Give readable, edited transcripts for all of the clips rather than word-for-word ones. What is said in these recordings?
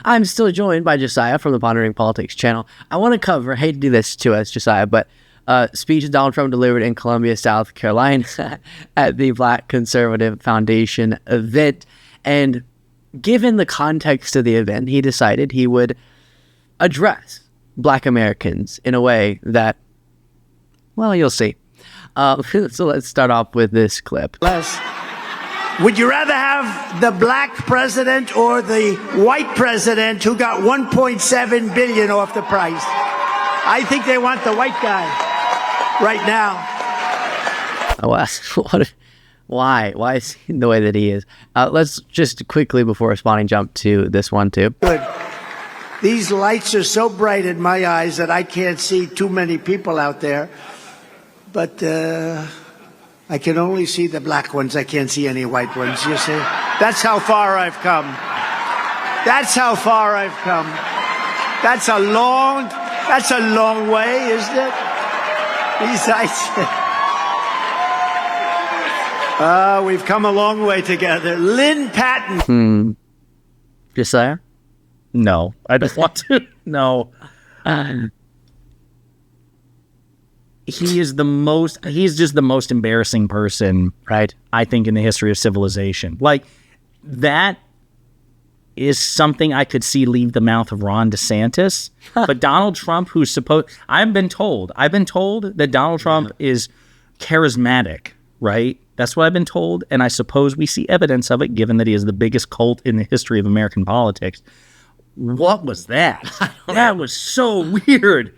I'm still joined by Jessiah from the Pondering Politics channel. I want to cover, I hate to do this to us, Jessiah, but speech Donald Trump delivered in Columbia, South Carolina at the Black Conservative Foundation event. And given the context of the event, he decided he would address Black Americans in a way that, well, you'll see. So let's start off with this clip. Would you rather have the black president or the white president who got $1.7 billion off the price? I think they want the white guy right now. Why is he the way that he is? Let's just quickly, before responding, jump to this one too. Good. These lights are so bright in my eyes that I can't see too many people out there. But I can only see the black ones. I can't see any white ones, you see? That's how far I've come. That's how far I've come. That's a long way, isn't it? These lights. We've come a long way together. Lynn Patton. Jessiah? No, I don't want to. No. He's just the most embarrassing person, right? I think in the history of civilization. Like, that is something I could see leave the mouth of Ron DeSantis. But Donald Trump, I've been told that Donald Trump is charismatic, right? That's what I've been told. And I suppose we see evidence of it, given that he is the biggest cult in the history of American politics. What was that? That was so weird.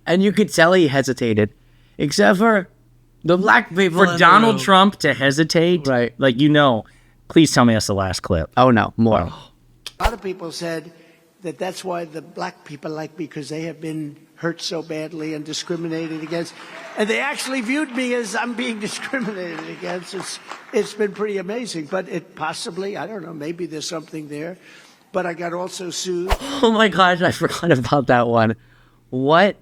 And you could tell he hesitated. Except for the black people. For Donald Trump to hesitate, right? Like, please tell me that's the last clip. Oh, no, more. A lot of people said that that's why the black people like me, because they have been hurt so badly and discriminated against. And they actually viewed me as I'm being discriminated against. It's been pretty amazing. But it possibly, I don't know, maybe there's something there. But I got also sued. Oh, my gosh, I forgot about that one. What?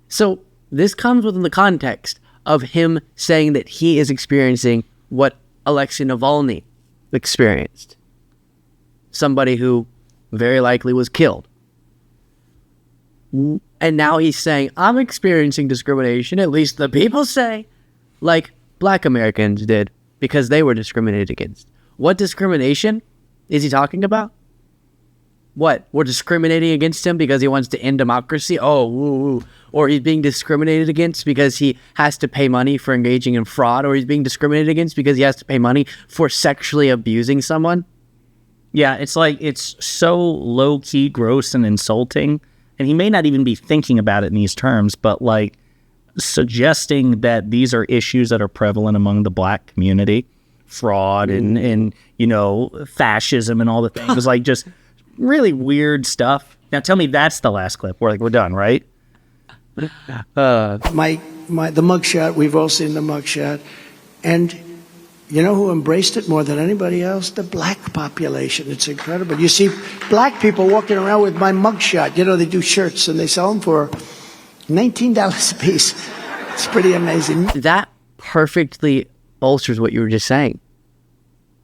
So this comes within the context of him saying that he is experiencing what Alexei Navalny experienced. Somebody who very likely was killed. And now he's saying, I'm experiencing discrimination, at least the people say, like black Americans did, because they were discriminated against. What discrimination is he talking about? What? We're discriminating against him because he wants to end democracy? Oh, woo. Or he's being discriminated against because he has to pay money for engaging in fraud? Or he's being discriminated against because he has to pay money for sexually abusing someone? Yeah, it's like, it's so low-key, gross, and insulting. And he may not even be thinking about it in these terms, but like suggesting that these are issues that are prevalent among the black community, fraud and fascism and all the things, like just really weird stuff. Now tell me that's the last clip. We're done, right? The mugshot, we've all seen the mugshot. And you know who embraced it more than anybody else? The black population. It's incredible. You see black people walking around with my mugshot. They do shirts and they sell them for $19 a piece. It's pretty amazing. That perfectly bolsters what you were just saying.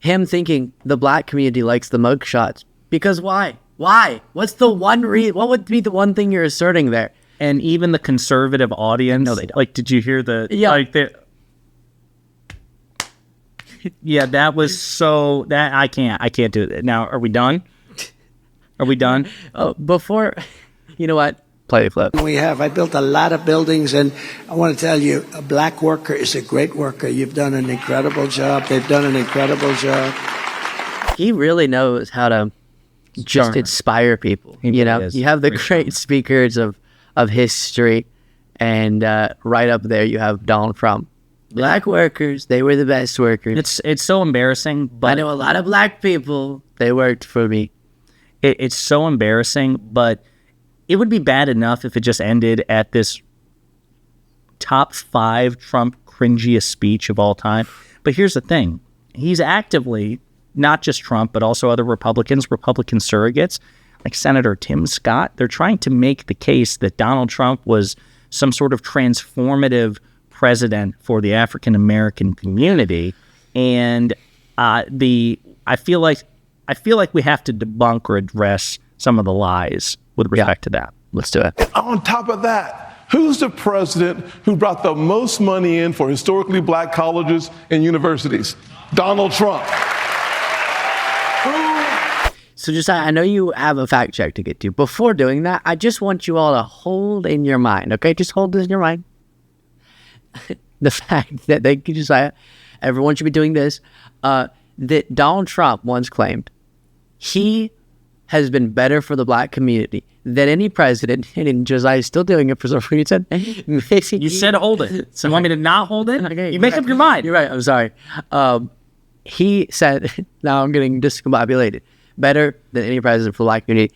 Him thinking the black community likes the mugshots. Because why? Why? What's the one reason? What would be the one thing you're asserting there? And even the conservative audience. No, they don't. Like, did you hear the? Yeah. Like yeah, that was so. That I can't do it. Now, are we done? Are we done? Oh, before, you know what? Play the clip. I built a lot of buildings, and I want to tell you, a black worker is a great worker. You've done an incredible job. They've done an incredible job. He really knows how to just inspire people. You have the great speakers of history, and right up there you have Donald Trump. Black workers, they were the best workers. It's so embarrassing. But I know a lot of black people. They worked for me. It's so embarrassing, but it would be bad enough if it just ended at this top 5 Trump cringiest speech of all time. But here's the thing. He's actively, not just Trump, but also other Republican surrogates, like Senator Tim Scott, they're trying to make the case that Donald Trump was some sort of transformative president for the African American community. And I feel like we have to debunk or address some of the lies with respect to that. Let's do it. On top of that, who's the president who brought the most money in for historically black colleges and universities? Donald Trump. So Josiah, I know you have a fact check to get to. Before doing that, I just want you all to hold in your mind, okay? Just hold this in your mind. The fact that, thank you, Josiah, everyone should be doing this, that Donald Trump once claimed he has been better for the black community than any president, and Josiah's still doing it for some reason. You said hold it. So you want me to not hold it? Okay, you make up your mind. You're right. I'm sorry. He said, now I'm getting discombobulated, better than any president for the black community.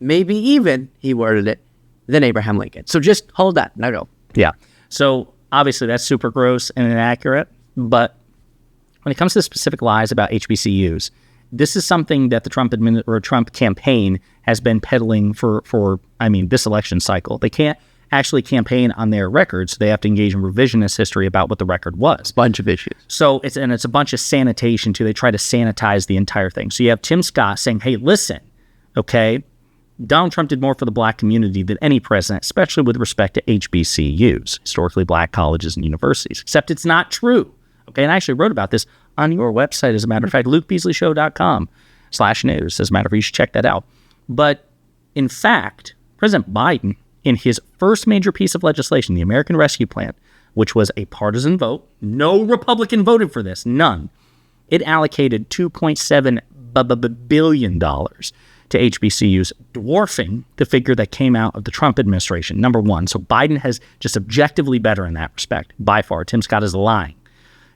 Maybe even, he worded it, than Abraham Lincoln. So just hold that. Now go. Yeah. So obviously that's super gross and inaccurate. But when it comes to specific lies about HBCUs, this is something that the Trump campaign has been peddling for this election cycle. They can't actually campaign on their records. They have to engage in revisionist history about what the record was. Bunch of issues. So it's a bunch of sanitation too. They try to sanitize the entire thing. So you have Tim Scott saying, hey, listen, okay, Donald Trump did more for the black community than any president, especially with respect to HBCUs, historically black colleges and universities, except it's not true. Okay, and I actually wrote about this on your website, as a matter of fact, lukebeasley.com/news. As a matter of fact, you should check that out. But in fact, President Biden, in his first major piece of legislation, the American Rescue Plan, which was a partisan vote, no Republican voted for this, none. It allocated $2.7 billion to HBCUs, dwarfing the figure that came out of the Trump administration, number one. So Biden has just objectively better in that respect, by far. Tim Scott is lying.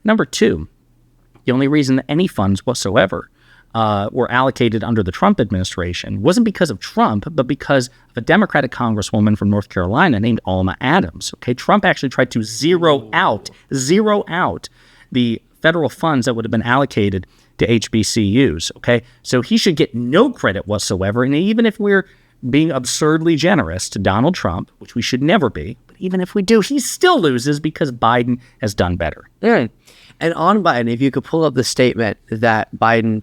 Number two, the only reason that any funds whatsoever were allocated under the Trump administration wasn't because of Trump, but because of a Democratic congresswoman from North Carolina named Alma Adams. Okay, Trump actually tried to zero out the federal funds that would have been allocated to HBCUs. Okay, so he should get no credit whatsoever. And even if we're being absurdly generous to Donald Trump, which we should never be, but even if we do, he still loses because Biden has done better. Yeah. And on Biden, if you could pull up the statement that Biden,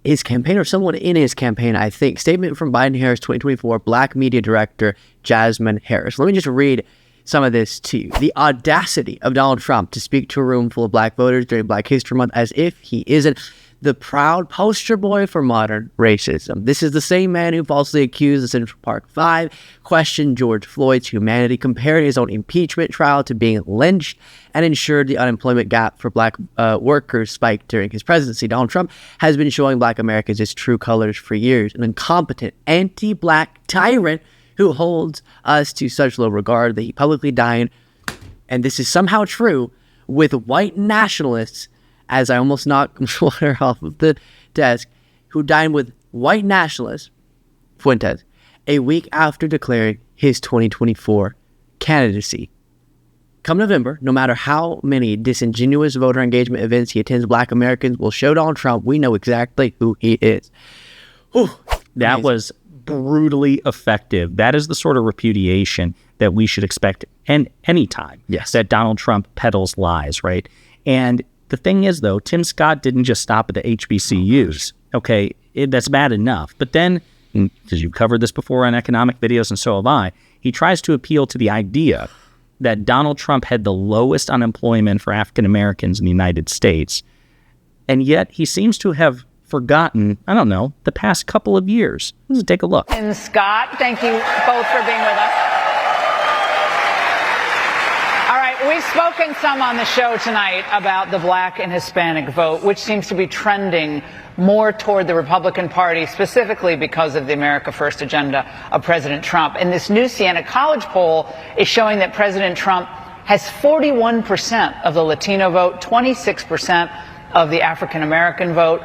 his campaign or someone in his campaign, I think, statement from Biden Harris 2024, Black Media Director Jasmine Harris. Let me just read some of this to you. The audacity of Donald Trump to speak to a room full of black voters during Black History Month as if he isn't the proud poster boy for modern racism. This is the same man who falsely accused the Central Park Five, questioned George Floyd's humanity, compared his own impeachment trial to being lynched, and ensured the unemployment gap for black workers spiked during his presidency. Donald Trump has been showing black Americans his true colors for years, an incompetent, anti-black tyrant who holds us to such low regard that he publicly dined, and this is somehow true, with white nationalists, as I almost knocked water off of the desk, who dined with white nationalist Fuentes a week after declaring his 2024 candidacy. Come November, no matter how many disingenuous voter engagement events he attends, black Americans will show Donald Trump we know exactly who he is. Whew, that was brutally effective. That is the sort of repudiation that we should expect any time. Yes. That Donald Trump peddles lies, right? And the thing is, though, Tim Scott didn't just stop at the HBCUs. Okay, that's bad enough. But then, because you've covered this before on economic videos and so have I, he tries to appeal to the idea that Donald Trump had the lowest unemployment for African Americans in the United States. And yet he seems to have forgotten, I don't know, the past couple of years. Let's take a look. And Scott, thank you both for being with us. All right, we've spoken some on the show tonight about the black and Hispanic vote, which seems to be trending more toward the Republican Party, specifically because of the America First agenda of President Trump. And this new Siena College poll is showing that President Trump has 41% of the Latino vote, 26% of the African American vote.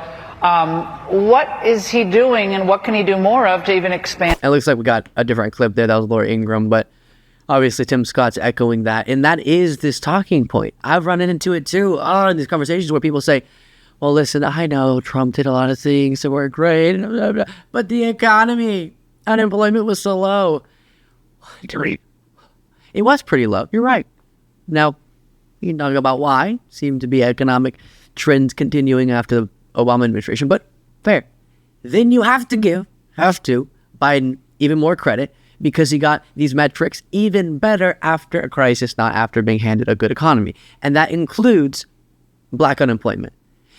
What is he doing, and what can he do more of to even expand? It looks like we got a different clip there. That was Laura Ingraham, but obviously Tim Scott's echoing that. And that is this talking point. I've run into it too in these conversations where people say, well, listen, I know Trump did a lot of things that were great, but the economy, unemployment was so low. It was pretty low. You're right. Now, you can talk about why. Seemed to be economic trends continuing after the Obama administration, but fair. Then you have to give have to Biden even more credit because he got these metrics even better after a crisis, not after being handed a good economy. And that includes black unemployment.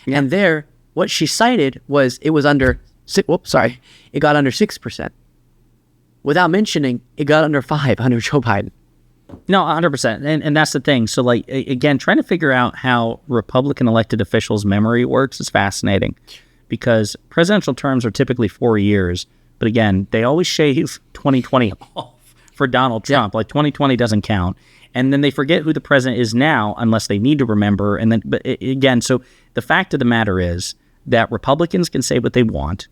Yeah. And there, what she cited was it got under 6%. Without mentioning, it got under 5 under Joe Biden. No, 100%. And that's the thing. So, like, again, trying to figure out how Republican elected officials' memory works is fascinating because presidential terms are typically 4 years. But again, they always shave 2020 off for Donald Trump. Yeah. Like 2020 doesn't count. And then they forget who the president is now unless they need to remember. And then, but again, so the fact of the matter is that Republicans can say what they want,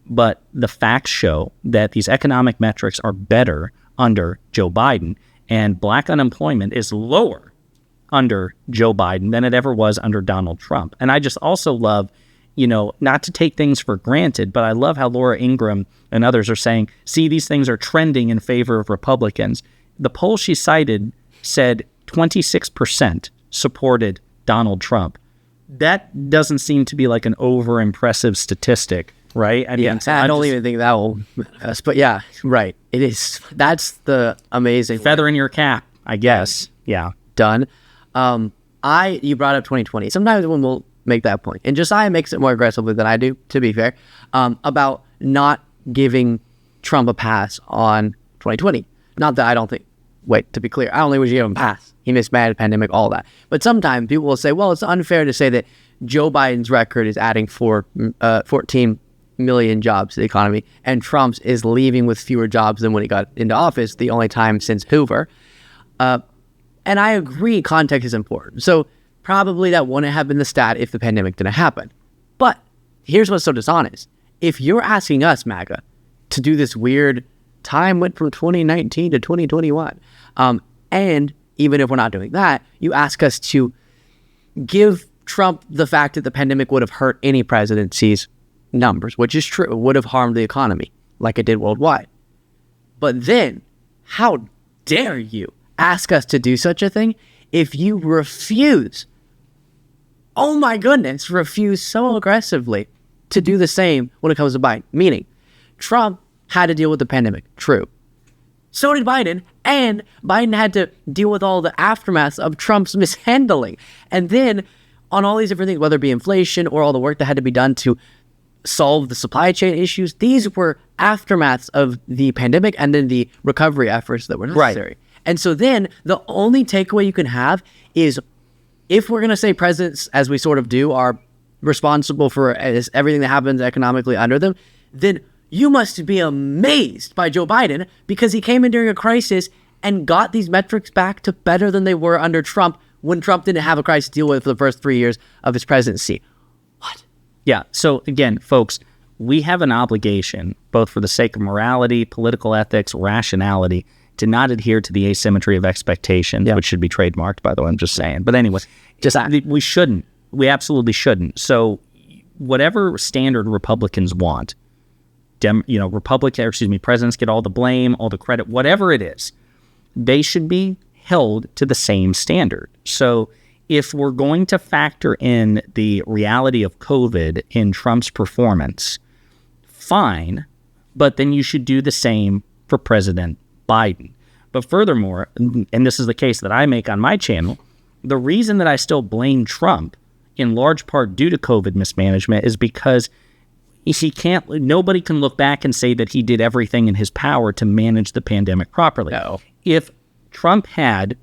but the facts show that these economic metrics are better under Joe Biden, and black unemployment is lower under Joe Biden than it ever was under Donald Trump. And I just also love, not to take things for granted, but I love how Laura Ingraham and others are saying, see, these things are trending in favor of Republicans. The poll she cited said 26% supported Donald Trump. That doesn't seem to be like an over-impressive statistic, right? I mean, I don't even think that will manifest, but yeah, right. It is. That's the amazing feather in your cap, I guess. Yeah. Done. You brought up 2020. Sometimes when we'll make that point, and Josiah makes it more aggressively than I do, to be fair, about not giving Trump a pass on 2020. Not that I don't think, to be clear, I don't think we should give him a pass. He mismanaged the pandemic, all that. But sometimes people will say, well, it's unfair to say that Joe Biden's record is adding 14 million jobs to the economy, and Trump's is leaving with fewer jobs than when he got into office, the only time since Hoover. And I agree context is important. So probably that wouldn't have been the stat if the pandemic didn't happen. But here's what's so dishonest. If you're asking us, MAGA, to do this weird time went from 2019 to 2021, and even if we're not doing that, you ask us to give Trump the fact that the pandemic would have hurt any presidency's numbers, which is true. It would have harmed the economy like it did worldwide. But then, how dare you ask us to do such a thing if you refuse, oh my goodness, refuse so aggressively to do the same when it comes to Biden? Meaning, Trump had to deal with the pandemic, true. So did Biden, and Biden had to deal with all the aftermaths of Trump's mishandling. And then on all these different things, whether it be inflation or all the work that had to be done to solve the supply chain issues, these were aftermaths of the pandemic and then the recovery efforts that were necessary. Right. And so then the only takeaway you can have is if we're going to say presidents, as we sort of do, are responsible for everything that happens economically under them, then you must be amazed by Joe Biden because he came in during a crisis and got these metrics back to better than they were under Trump when Trump didn't have a crisis to deal with for the first 3 years of his presidency. What? Yeah. So again, folks, we have an obligation, both for the sake of morality, political ethics, rationality, to not adhere to the asymmetry of expectations, which should be trademarked, by the way. I'm just saying. But anyway, we shouldn't. We absolutely shouldn't. So whatever standard Republicans want, presidents get all the blame, all the credit, whatever it is, they should be held to the same standard. So if we're going to factor in the reality of COVID in Trump's performance, fine, but then you should do the same for President Biden. But furthermore, and this is the case that I make on my channel, the reason that I still blame Trump, in large part due to COVID mismanagement, is because nobody can look back and say that he did everything in his power to manage the pandemic properly. No. If Trump had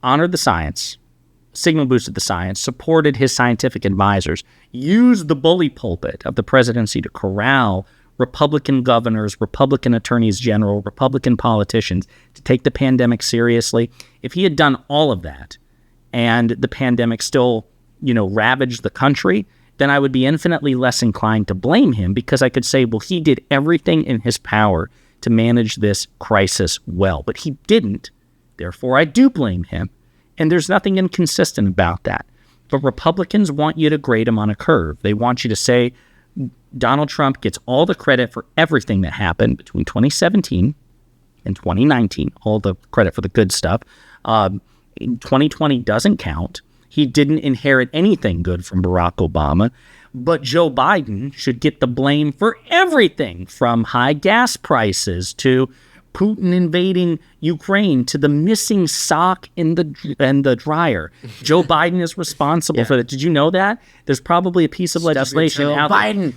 honored the science, signal boosted the science, supported his scientific advisors, used the bully pulpit of the presidency to corral Republican governors, Republican attorneys general, Republican politicians to take the pandemic seriously, if he had done all of that and the pandemic still, ravaged the country, then I would be infinitely less inclined to blame him because I could say, well, he did everything in his power to manage this crisis well, but he didn't. Therefore, I do blame him. And there's nothing inconsistent about that. But Republicans want you to grade him on a curve. They want you to say Donald Trump gets all the credit for everything that happened between 2017 and 2019, all the credit for the good stuff. 2020 doesn't count. He didn't inherit anything good from Barack Obama. But Joe Biden should get the blame for everything from high gas prices to Putin invading Ukraine to the missing sock in the dryer. Joe Biden is responsible for that. Did you know that? There's probably a piece of legislation out there. Biden.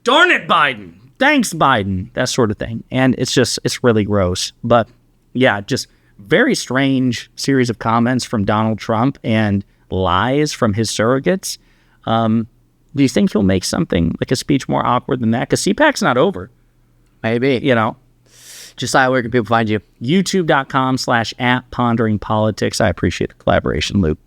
Darn it, Biden. Thanks, Biden. That sort of thing. And it's really gross. But yeah, just very strange series of comments from Donald Trump and lies from his surrogates. Do you think he'll make something like a speech more awkward than that? Because CPAC's not over. Maybe. You know, Josiah, where can people find you? youtube.com/@ponderingpolitics. I appreciate the collaboration, Luke.